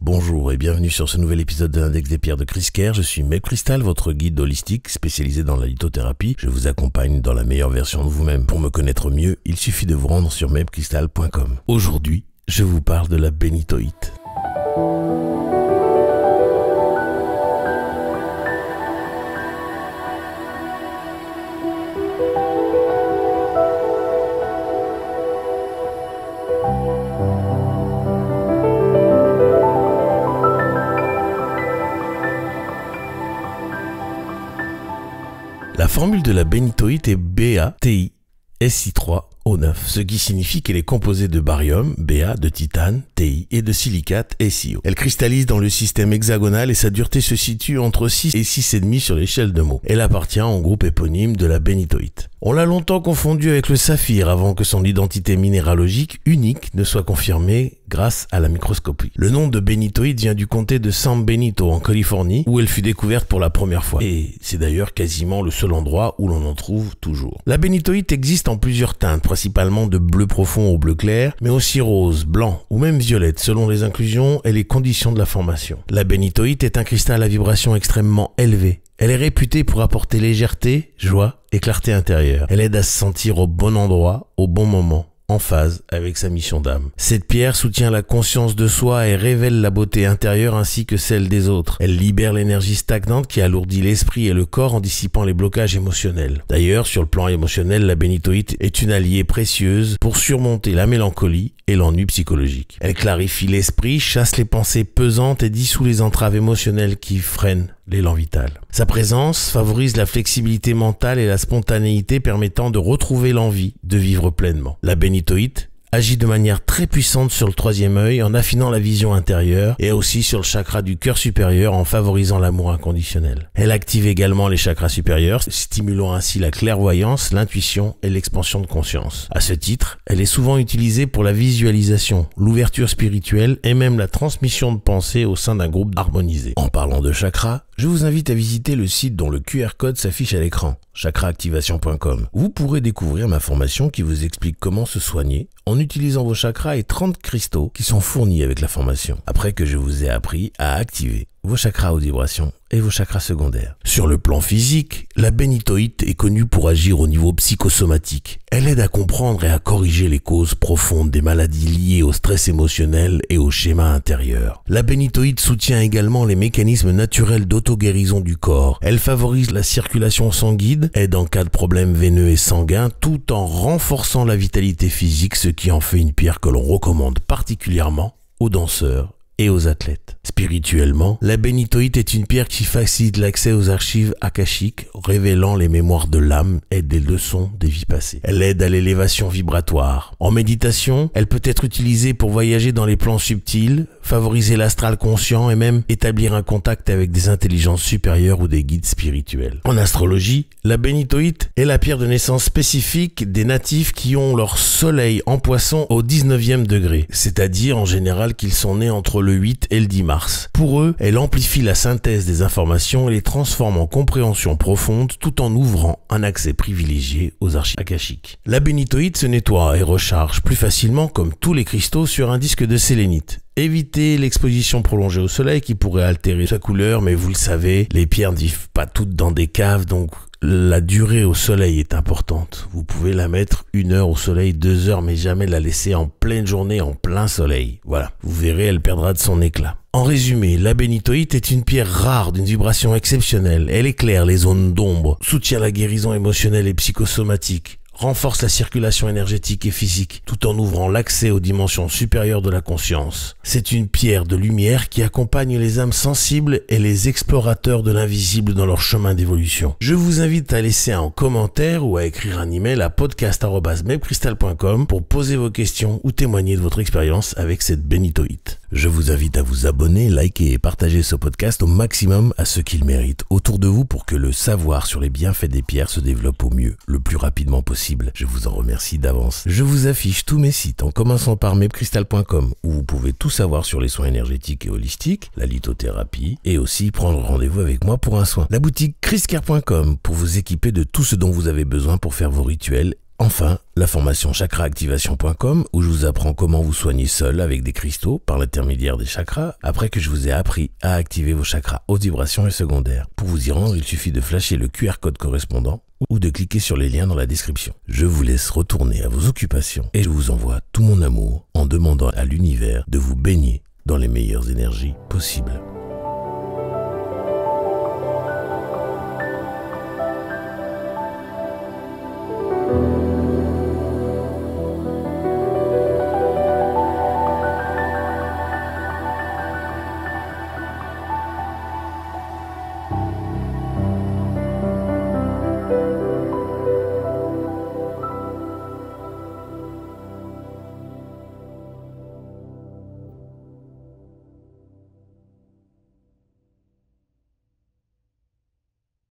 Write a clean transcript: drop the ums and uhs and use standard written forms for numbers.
Bonjour et bienvenue sur ce nouvel épisode de l'Index des pierres de Chris Kerr. Je suis MebCrystal, votre guide holistique spécialisé dans la lithothérapie. Je vous accompagne dans la meilleure version de vous-même. Pour me connaître mieux, il suffit de vous rendre sur mebcrystal.com. Aujourd'hui, je vous parle de la bénitoïte. La formule de la bénitoïte est BaTi-Si3O9, ce qui signifie qu'elle est composée de barium, Ba, de titane, Ti, et de silicate, SiO. Elle cristallise dans le système hexagonal et sa dureté se situe entre 6 et 6,5 sur l'échelle de Mohs. Elle appartient au groupe éponyme de la bénitoïte. On l'a longtemps confondue avec le saphir avant que son identité minéralogique unique ne soit confirmée grâce à la microscopie. Le nom de bénitoïte vient du comté de San Benito en Californie où elle fut découverte pour la première fois. Et c'est d'ailleurs quasiment le seul endroit où l'on en trouve toujours. La bénitoïte existe en plusieurs teintes, principalement de bleu profond au bleu clair, mais aussi rose, blanc ou même violette selon les inclusions et les conditions de la formation. La bénitoïte est un cristal à vibration extrêmement élevée. Elle est réputée pour apporter légèreté, joie et clarté intérieure. Elle aide à se sentir au bon endroit, au bon moment, en phase avec sa mission d'âme. Cette pierre soutient la conscience de soi et révèle la beauté intérieure ainsi que celle des autres. Elle libère l'énergie stagnante qui alourdit l'esprit et le corps en dissipant les blocages émotionnels. D'ailleurs, sur le plan émotionnel, la bénitoïte est une alliée précieuse pour surmonter la mélancolie et l'ennui psychologique. Elle clarifie l'esprit, chasse les pensées pesantes et dissout les entraves émotionnelles qui freinent l'élan vital. Sa présence favorise la flexibilité mentale et la spontanéité permettant de retrouver l'envie de vivre pleinement. La bénitoïte agit de manière très puissante sur le troisième œil en affinant la vision intérieure et aussi sur le chakra du cœur supérieur en favorisant l'amour inconditionnel. Elle active également les chakras supérieurs, stimulant ainsi la clairvoyance, l'intuition et l'expansion de conscience. À ce titre, elle est souvent utilisée pour la visualisation, l'ouverture spirituelle et même la transmission de pensées au sein d'un groupe harmonisé. En parlant de chakras, je vous invite à visiter le site dont le QR code s'affiche à l'écran, chakraactivation.com. Vous pourrez découvrir ma formation qui vous explique comment se soigner en utilisant vos chakras et 30 cristaux qui sont fournis avec la formation. Après que je vous ai appris à activer vos chakras haute vibration et vos chakras secondaires. Sur le plan physique, la bénitoïte est connue pour agir au niveau psychosomatique. Elle aide à comprendre et à corriger les causes profondes des maladies liées au stress émotionnel et au schéma intérieur. La bénitoïte soutient également les mécanismes naturels d'auto-guérison du corps. Elle favorise la circulation sanguine, aide en cas de problèmes veineux et sanguins, tout en renforçant la vitalité physique, ce qui en fait une pierre que l'on recommande particulièrement aux danseurs et aux athlètes. Spirituellement, la bénitoïte est une pierre qui facilite l'accès aux archives akashiques, révélant les mémoires de l'âme et des leçons des vies passées. Elle aide à l'élévation vibratoire. En méditation, elle peut être utilisée pour voyager dans les plans subtils, favoriser l'astral conscient et même établir un contact avec des intelligences supérieures ou des guides spirituels. En astrologie, la bénitoïte est la pierre de naissance spécifique des natifs qui ont leur soleil en poisson au 19e degré, c'est-à-dire en général qu'ils sont nés entre le 8 et le 10 mars. Pour eux, elle amplifie la synthèse des informations et les transforme en compréhension profonde tout en ouvrant un accès privilégié aux archives akashiques. La bénitoïte se nettoie et recharge plus facilement comme tous les cristaux sur un disque de sélénite. Évitez l'exposition prolongée au soleil qui pourrait altérer sa couleur, mais vous le savez, les pierres ne vivent pas toutes dans des caves, donc la durée au soleil est importante. Vous pouvez la mettre 1 heure au soleil, 2 heures, mais jamais la laisser en pleine journée, en plein soleil. Voilà, vous verrez, elle perdra de son éclat. En résumé, la bénitoïte est une pierre rare d'une vibration exceptionnelle. Elle éclaire les zones d'ombre, soutient la guérison émotionnelle et psychosomatique, renforce la circulation énergétique et physique, tout en ouvrant l'accès aux dimensions supérieures de la conscience. C'est une pierre de lumière qui accompagne les âmes sensibles et les explorateurs de l'invisible dans leur chemin d'évolution. Je vous invite à laisser un commentaire ou à écrire un email à podcast@mebcrystal.com pour poser vos questions ou témoigner de votre expérience avec cette bénitoïte. Je vous invite à vous abonner, liker et partager ce podcast au maximum à ceux qui le méritent autour de vous pour que le savoir sur les bienfaits des pierres se développe au mieux, le plus rapidement possible. Je vous en remercie d'avance. Je vous affiche tous mes sites en commençant par mebcrystal.com où vous pouvez tout savoir sur les soins énergétiques et holistiques, la lithothérapie et aussi prendre rendez-vous avec moi pour un soin. La boutique chriskerr.com pour vous équiper de tout ce dont vous avez besoin pour faire vos rituels Enfin, la formation chakraactivation.com où je vous apprends comment vous soigner seul avec des cristaux par l'intermédiaire des chakras après que je vous ai appris à activer vos chakras haute vibration et secondaires. Pour vous y rendre, il suffit de flasher le QR code correspondant ou de cliquer sur les liens dans la description. Je vous laisse retourner à vos occupations et je vous envoie tout mon amour en demandant à l'univers de vous baigner dans les meilleures énergies possibles.